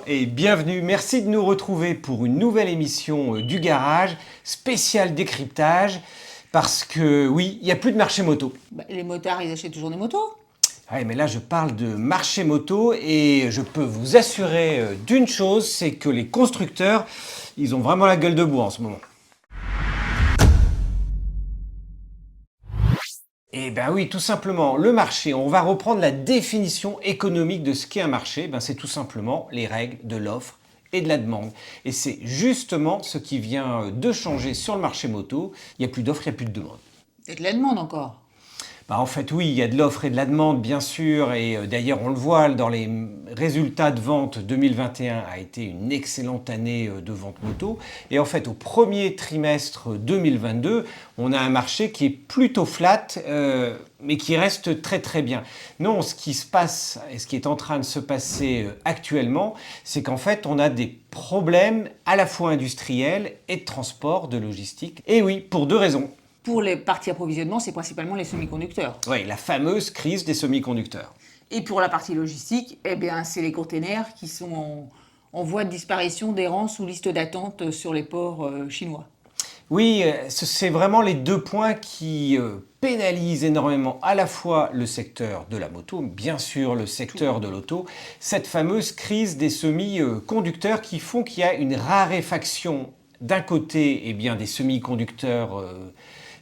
et bienvenue. Merci de nous retrouver pour une nouvelle émission du garage, spécial décryptage, parce que oui, il n'y a plus de marché moto. Les motards, ils achètent toujours des motos. Ouais, mais là je parle de marché moto et je peux vous assurer d'une chose, c'est que les constructeurs, ils ont vraiment la gueule de bois en ce moment. Eh bien oui, tout simplement, le marché, on va reprendre la définition économique de ce qu'est un marché, c'est tout simplement les règles de l'offre et de la demande. Et c'est justement ce qui vient de changer sur le marché moto. Il n'y a plus d'offre, il n'y a plus de demande. Et de la demande encore. En fait, oui, il y a de l'offre et de la demande, bien sûr, et d'ailleurs, on le voit dans les résultats de vente. 2021 a été une excellente année de vente moto. Et en fait, au premier trimestre 2022, on a un marché qui est plutôt flat, mais qui reste très très bien. Non, ce qui se passe et ce qui est en train de se passer actuellement, c'est qu'en fait, on a des problèmes à la fois industriels et de transport, de logistique. Et oui, pour deux raisons. Pour les parties approvisionnement, c'est principalement les semi-conducteurs. Oui, la fameuse crise des semi-conducteurs. Et pour la partie logistique, c'est les containers qui sont en voie de disparition, d'errance ou liste d'attente sur les ports chinois. Oui, c'est vraiment les deux points qui pénalisent énormément à la fois le secteur de la moto, bien sûr le secteur de l'auto, cette fameuse crise des semi-conducteurs qui font qu'il y a une raréfaction d'un côté des semi-conducteurs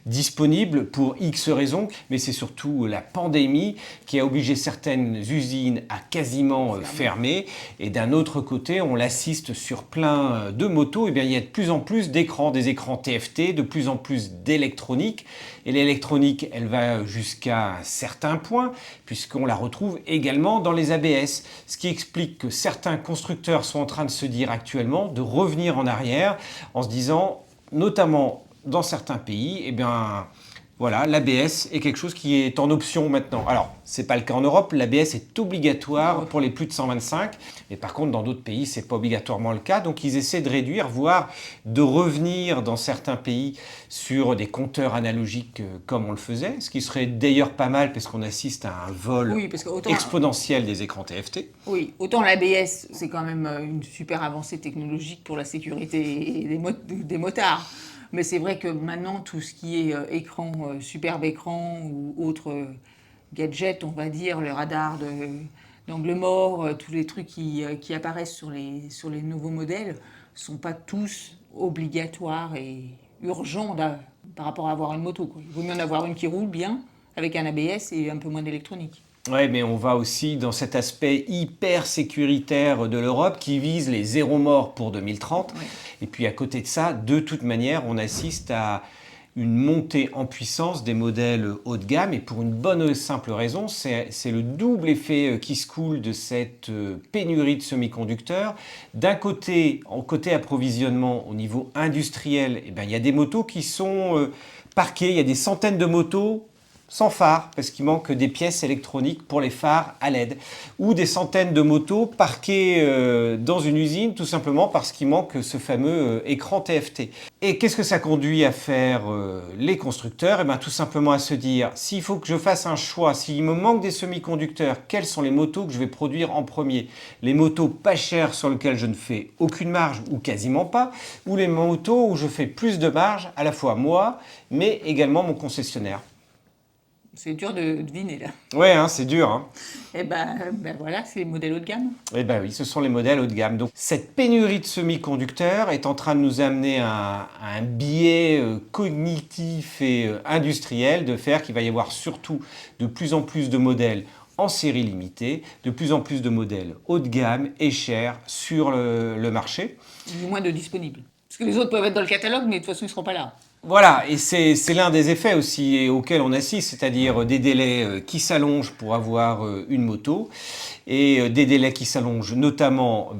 disponibles pour X raisons, mais c'est surtout la pandémie qui a obligé certaines usines à quasiment fermer. Et d'un autre côté, on l'assiste sur plein de motos, il y a de plus en plus d'écrans, des écrans TFT, de plus en plus d'électronique. Et l'électronique, elle va jusqu'à un certain point, puisqu'on la retrouve également dans les ABS. Ce qui explique que certains constructeurs sont en train de se dire actuellement de revenir en arrière en se disant, notamment dans certains pays, l'ABS est quelque chose qui est en option maintenant. Alors, ce n'est pas le cas en Europe, l'ABS est obligatoire pour les plus de 125, mais par contre, dans d'autres pays, ce n'est pas obligatoirement le cas. Donc, ils essaient de réduire, voire de revenir dans certains pays sur des compteurs analogiques comme on le faisait, ce qui serait d'ailleurs pas mal parce qu'on assiste à un vol exponentiel des écrans TFT. Oui, autant l'ABS, c'est quand même une super avancée technologique pour la sécurité des motards. Mais c'est vrai que maintenant, tout ce qui est écran, superbe écran ou autre gadget, on va dire, le radar d'angle mort, tous les trucs qui apparaissent sur les nouveaux modèles, ne sont pas tous obligatoires et urgents par rapport à avoir une moto, quoi. Il vaut mieux en avoir une qui roule bien, avec un ABS et un peu moins d'électronique. Oui, mais on va aussi dans cet aspect hyper sécuritaire de l'Europe qui vise les zéro morts pour 2030. Oui. Et puis à côté de ça, de toute manière, on assiste à une montée en puissance des modèles haut de gamme. Et pour une bonne et simple raison, c'est le double effet qui se coule de cette pénurie de semi-conducteurs. D'un côté, en côté approvisionnement au niveau industriel, il y a des motos qui sont parquées. Il y a des centaines de motos sans phare, parce qu'il manque des pièces électroniques pour les phares à LED, ou des centaines de motos parquées dans une usine, tout simplement parce qu'il manque ce fameux écran TFT. Et qu'est-ce que ça conduit à faire les constructeurs ? Tout simplement à se dire, s'il faut que je fasse un choix, s'il me manque des semi-conducteurs, quelles sont les motos que je vais produire en premier ? Les motos pas chères sur lesquelles je ne fais aucune marge, ou quasiment pas, ou les motos où je fais plus de marge, à la fois moi, mais également mon concessionnaire. C'est dur de deviner, là. Ouais, c'est dur. Voilà, c'est les modèles haut de gamme. Oui, ce sont les modèles haut de gamme. Donc, cette pénurie de semi-conducteurs est en train de nous amener à un biais cognitif et industriel de faire qu'il va y avoir surtout de plus en plus de modèles en série limitée, de plus en plus de modèles haut de gamme et chers sur le marché. Du moins de disponibles. Parce que les autres peuvent être dans le catalogue, mais de toute façon, ils ne seront pas là. Voilà, et c'est l'un des effets aussi auxquels on assiste, c'est-à-dire des délais qui s'allongent pour avoir une moto, et des délais qui s'allongent notamment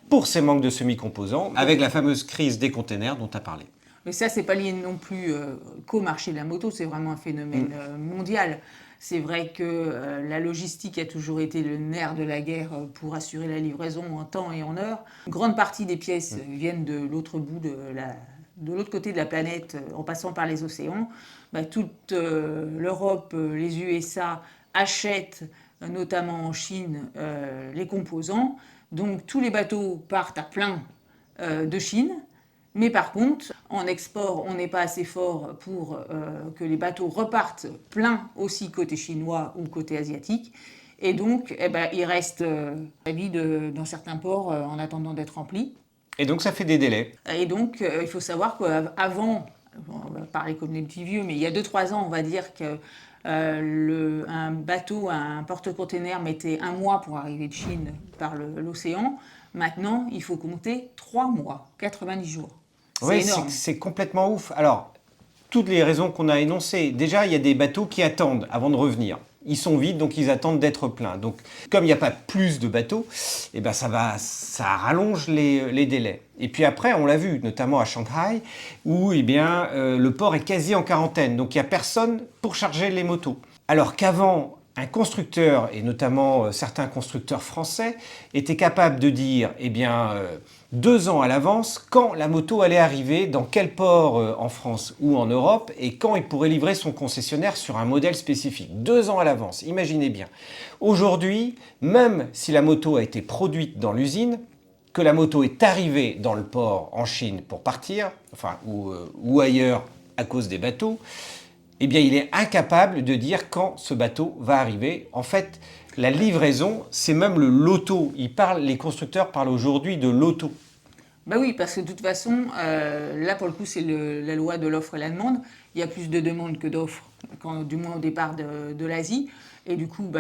pour ces manques de semi-composants, avec la fameuse crise des containers dont tu as parlé. Mais ça, c'est pas lié non plus qu'au marché de la moto, c'est vraiment un phénomène mondial. C'est vrai que la logistique a toujours été le nerf de la guerre pour assurer la livraison en temps et en heure. Une grande partie des pièces viennent de l'autre bout de l'autre côté de la planète, en passant par les océans. Toute l'Europe, les USA achètent, notamment en Chine, les composants. Donc tous les bateaux partent à plein de Chine. Mais par contre, en export, on n'est pas assez fort pour que les bateaux repartent pleins aussi côté chinois ou côté asiatique. Et donc, il reste vide dans certains ports en attendant d'être remplis. Et donc ça fait des délais. Et donc, il faut savoir qu'avant, on va parler comme des petits vieux, mais il y a 2-3 ans, on va dire que un bateau, un porte-container mettait 1 mois pour arriver de Chine par l'océan. Maintenant, il faut compter 3 mois, 90 jours. Oui, C'est énorme. c'est complètement ouf. Alors, toutes les raisons qu'on a énoncées. Déjà, il y a des bateaux qui attendent avant de revenir. Ils sont vides, donc ils attendent d'être pleins. Donc, comme il n'y a pas plus de bateaux, eh ben ça rallonge les délais. Et puis après, on l'a vu, notamment à Shanghai, où eh bien, le port est quasi en quarantaine. Donc, il n'y a personne pour charger les motos. Alors qu'avant, un constructeur, et notamment certains constructeurs français, étaient capables de dire, eh bien, 2 ans à l'avance, quand la moto allait arriver, dans quel port en France ou en Europe, et quand il pourrait livrer son concessionnaire sur un modèle spécifique. 2 ans à l'avance, imaginez bien. Aujourd'hui, même si la moto a été produite dans l'usine, que la moto est arrivée dans le port en Chine pour partir, enfin, ou ailleurs à cause des bateaux, eh bien, il est incapable de dire quand ce bateau va arriver. En fait, la livraison, c'est même le loto. Les constructeurs parlent aujourd'hui de loto. Bah oui, parce que de toute façon, là pour le coup, c'est la loi de l'offre et la demande. Il y a plus de demandes que d'offres, du moins au départ de l'Asie. Et du coup,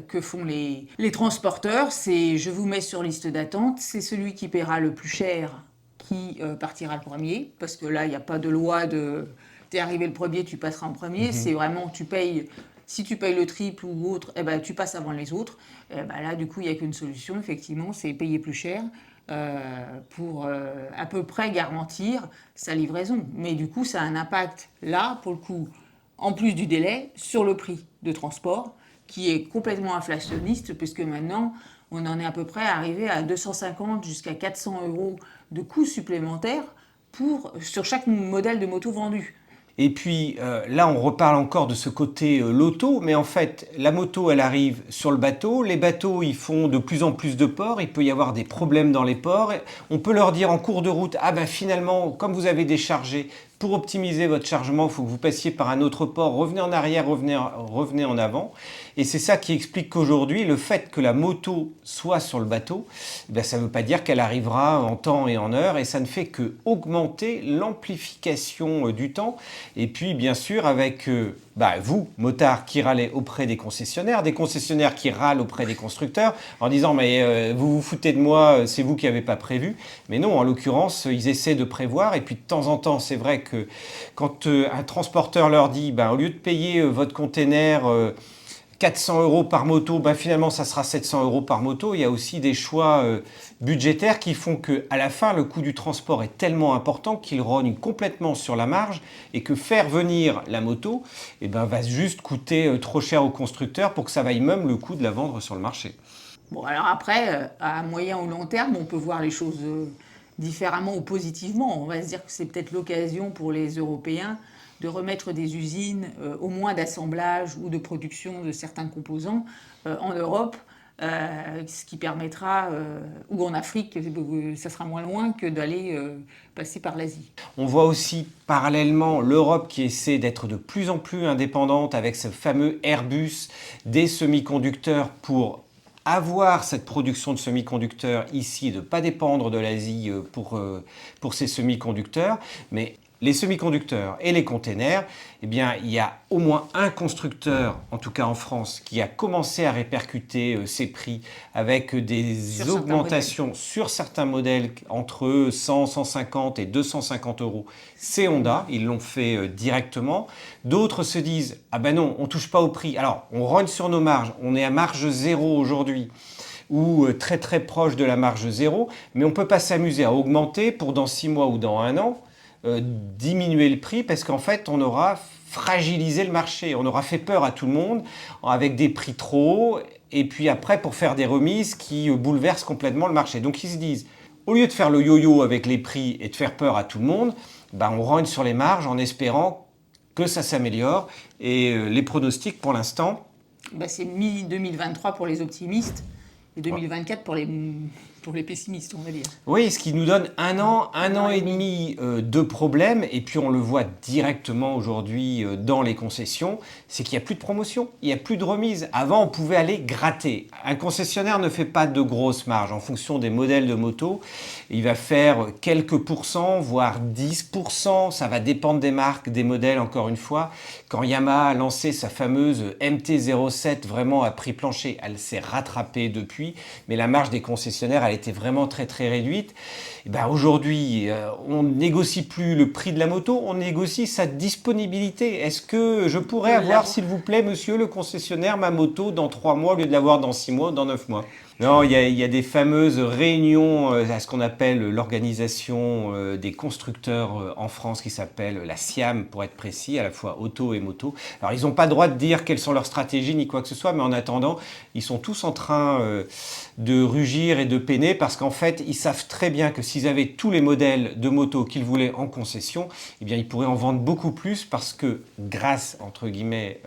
que font les transporteurs? C'est je vous mets sur liste d'attente, c'est celui qui paiera le plus cher qui partira le premier. Parce que là, il n'y a pas de loi de t'es arrivé le premier, tu passeras en premier. C'est vraiment, tu payes. Si tu payes le triple ou autre, tu passes avant les autres. Là, du coup, il n'y a qu'une solution, effectivement, c'est payer plus cher pour à peu près garantir sa livraison. Mais du coup, ça a un impact, là, pour le coup, en plus du délai, sur le prix de transport, qui est complètement inflationniste, puisque maintenant, on en est à peu près arrivé à 250 jusqu'à 400 euros de coûts supplémentaires sur chaque modèle de moto vendu. Et puis là, on reparle encore de ce côté loto, mais en fait, la moto, elle arrive sur le bateau. Les bateaux, ils font de plus en plus de ports. Il peut y avoir des problèmes dans les ports. On peut leur dire en cours de route, ah ben finalement, comme vous avez déchargé, pour optimiser votre chargement, il faut que vous passiez par un autre port. Revenez en arrière, revenez en avant. Et c'est ça qui explique qu'aujourd'hui, le fait que la moto soit sur le bateau, ben, ça ne veut pas dire qu'elle arrivera en temps et en heure. Et ça ne fait que augmenter l'amplification du temps. Et puis, bien sûr, avec vous, motards, qui râlez auprès des concessionnaires qui râlent auprès des constructeurs en disant mais vous vous foutez de moi, c'est vous qui n'avez pas prévu. Mais non, en l'occurrence, ils essaient de prévoir. Et puis, de temps en temps, c'est vrai que quand un transporteur leur dit au lieu de payer votre container 400 euros par moto, finalement ça sera 700 euros par moto. Il y a aussi des choix budgétaires qui font qu'à la fin, le coût du transport est tellement important qu'il rogne complètement sur la marge et que faire venir la moto va juste coûter trop cher au constructeur pour que ça vaille même le coup de la vendre sur le marché. Bon, alors après, à moyen ou long terme, on peut voir les choses différemment ou positivement. On va se dire que c'est peut-être l'occasion pour les Européens de remettre des usines, au moins d'assemblage ou de production de certains composants en Europe, ce qui permettra, ou en Afrique, ça sera moins loin que d'aller passer par l'Asie. On voit aussi parallèlement l'Europe qui essaie d'être de plus en plus indépendante avec ce fameux Airbus des semi-conducteurs pour avoir cette production de semi-conducteurs ici, de ne pas dépendre de l'Asie pour ces semi-conducteurs. Mais les semi-conducteurs et les containers, il y a au moins un constructeur, en tout cas en France, qui a commencé à répercuter ces prix avec des augmentations sur certains modèles entre 100, 150 et 250 euros. C'est Honda, ils l'ont fait directement. D'autres se disent, non, on ne touche pas au prix. Alors, on rogne sur nos marges, on est à marge zéro aujourd'hui, ou très très proche de la marge zéro, mais on ne peut pas s'amuser à augmenter pour dans 6 mois ou dans 1 an, diminuer le prix parce qu'en fait on aura fragilisé le marché, on aura fait peur à tout le monde avec des prix trop hauts et puis après pour faire des remises qui bouleversent complètement le marché. Donc ils se disent, au lieu de faire le yo-yo avec les prix et de faire peur à tout le monde, on rogne sur les marges en espérant que ça s'améliore et les pronostics pour l'instant... c'est mi-2023 pour les optimistes et 2024 pour les pour les pessimistes, on va dire. Oui, ce qui nous donne un an et demi de problème, et puis on le voit directement aujourd'hui dans les concessions, c'est qu'il n'y a plus de promotion, il n'y a plus de remise. Avant, on pouvait aller gratter. Un concessionnaire ne fait pas de grosses marges en fonction des modèles de moto. Il va faire quelques pourcents, voire 10%, ça va dépendre des marques, des modèles, encore une fois. Quand Yamaha a lancé sa fameuse MT-07 vraiment à prix plancher, elle s'est rattrapée depuis, mais la marge des concessionnaires, elle était vraiment très très réduite. Et ben aujourd'hui, on ne négocie plus le prix de la moto, on négocie sa disponibilité. Est-ce que je pourrais avoir, s'il vous plaît, monsieur le concessionnaire, ma moto dans 3 mois au lieu de l'avoir dans 6 mois ou dans 9 mois? Non, il y a des fameuses réunions à ce qu'on appelle l'organisation des constructeurs en France qui s'appelle la SIAM pour être précis, à la fois auto et moto. Alors ils n'ont pas le droit de dire quelles sont leurs stratégies ni quoi que ce soit, mais en attendant, ils sont tous en train de rugir et de peiner parce qu'en fait, ils savent très bien que s'ils avaient tous les modèles de moto qu'ils voulaient en concession, eh bien ils pourraient en vendre beaucoup plus parce que grâce, entre guillemets,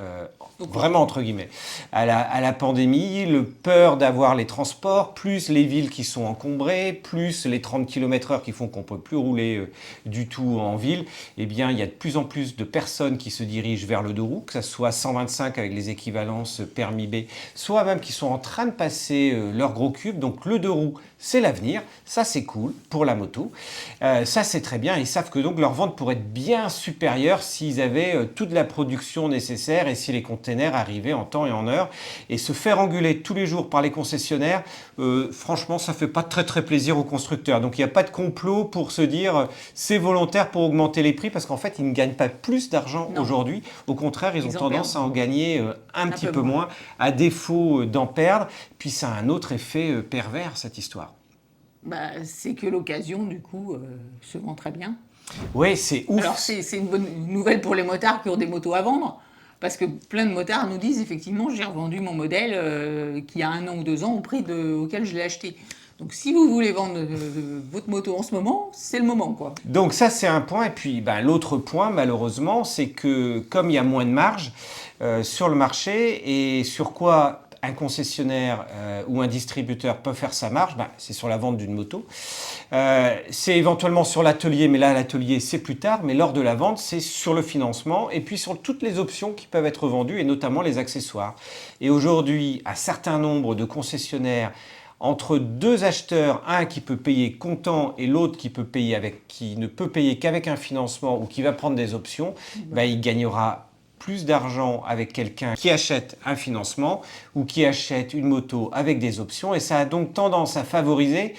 vraiment entre guillemets, à la pandémie, le peur d'avoir les transports, plus les villes qui sont encombrées, plus les 30 km/h qui font qu'on ne peut plus rouler du tout en ville, eh bien, il y a de plus en plus de personnes qui se dirigent vers le deux roues, que ce soit 125 avec les équivalences permis B, soit même qui sont en train de passer leur gros cube. Donc le deux roues, c'est l'avenir. Ça, c'est cool pour la moto. Ça, c'est très bien. Ils savent que donc leur vente pourrait être bien supérieure s'ils avaient toute la production nécessaire et si les containers arrivaient en temps et en heure. Et se faire engueuler tous les jours par les concessionnaires, franchement, ça fait pas très très plaisir aux constructeurs. Donc il n'y a pas de complot pour se dire c'est volontaire pour augmenter les prix parce qu'en fait, ils ne gagnent pas plus d'argent aujourd'hui. Au contraire, ils ont tendance à en gagner un petit peu moins, à défaut d'en perdre. Puis ça a un autre effet pervers, cette histoire. Bah, c'est que l'occasion, du coup, se vend très bien. Oui, c'est ouf. Alors, c'est une bonne nouvelle pour les motards qui ont des motos à vendre, parce que plein de motards nous disent, effectivement, j'ai revendu mon modèle qui a 1 an ou 2 ans au prix auquel je l'ai acheté. Donc, si vous voulez vendre votre moto en ce moment, c'est le moment, quoi. Donc ça, c'est un point. Et puis, l'autre point, malheureusement, c'est que comme il y a moins de marge sur le marché, et sur quoi un concessionnaire ou un distributeur peut faire sa marge, c'est sur la vente d'une moto. C'est éventuellement sur l'atelier, mais là, l'atelier, c'est plus tard. Mais lors de la vente, c'est sur le financement et puis sur toutes les options qui peuvent être vendues et notamment les accessoires. Et aujourd'hui, un certain nombre de concessionnaires, entre deux acheteurs, un qui peut payer comptant et l'autre qui ne peut payer qu'avec un financement ou qui va prendre des options, il gagnera plus d'argent avec quelqu'un qui achète un financement ou qui achète une moto avec des options. Et ça a donc tendance à favoriser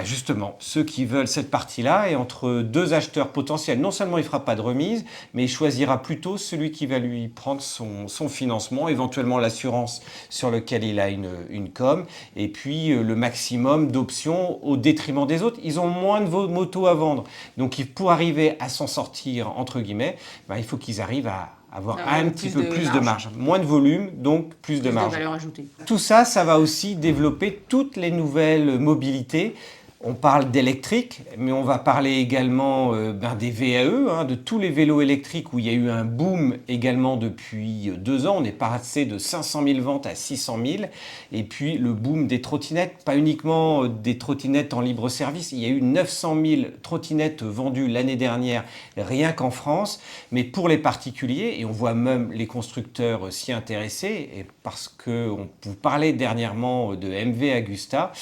justement ceux qui veulent cette partie-là. Et entre deux acheteurs potentiels, non seulement il ne fera pas de remise, mais il choisira plutôt celui qui va lui prendre son financement, éventuellement l'assurance sur lequel il a une com, et puis le maximum d'options au détriment des autres. Ils ont moins de motos à vendre. Donc pour arriver à s'en sortir, entre guillemets, il faut qu'ils arrivent à avoir un petit peu plus de marge. Moins de volume, donc plus de marge. De valeur ajoutée. Tout ça, ça va aussi développer toutes les nouvelles mobilités. On parle d'électrique, mais on va parler également des VAE, de tous les vélos électriques où il y a eu un boom également depuis 2 ans. On est passé de 500 000 ventes à 600 000. Et puis le boom des trottinettes, pas uniquement des trottinettes en libre service. Il y a eu 900 000 trottinettes vendues l'année dernière, rien qu'en France. Mais pour les particuliers, et on voit même les constructeurs s'y intéresser, et parce qu'on vous parlait dernièrement de MV Agusta,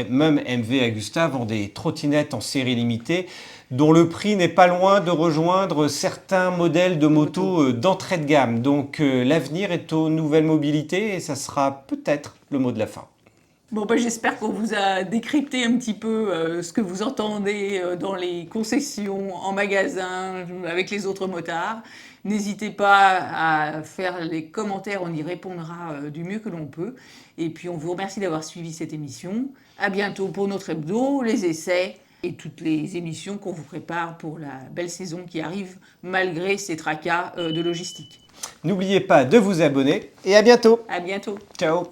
même MV Agusta vend des trottinettes en série limitée dont le prix n'est pas loin de rejoindre certains modèles de motos d'entrée de gamme. Donc l'avenir est aux nouvelles mobilités et ça sera peut-être le mot de la fin. Bon, j'espère qu'on vous a décrypté un petit peu ce que vous entendez dans les concessions, en magasin, avec les autres motards. N'hésitez pas à faire les commentaires, on y répondra du mieux que l'on peut. Et puis on vous remercie d'avoir suivi cette émission. À bientôt pour notre hebdo, les essais et toutes les émissions qu'on vous prépare pour la belle saison qui arrive malgré ces tracas de logistique. N'oubliez pas de vous abonner et à bientôt. À bientôt. Ciao.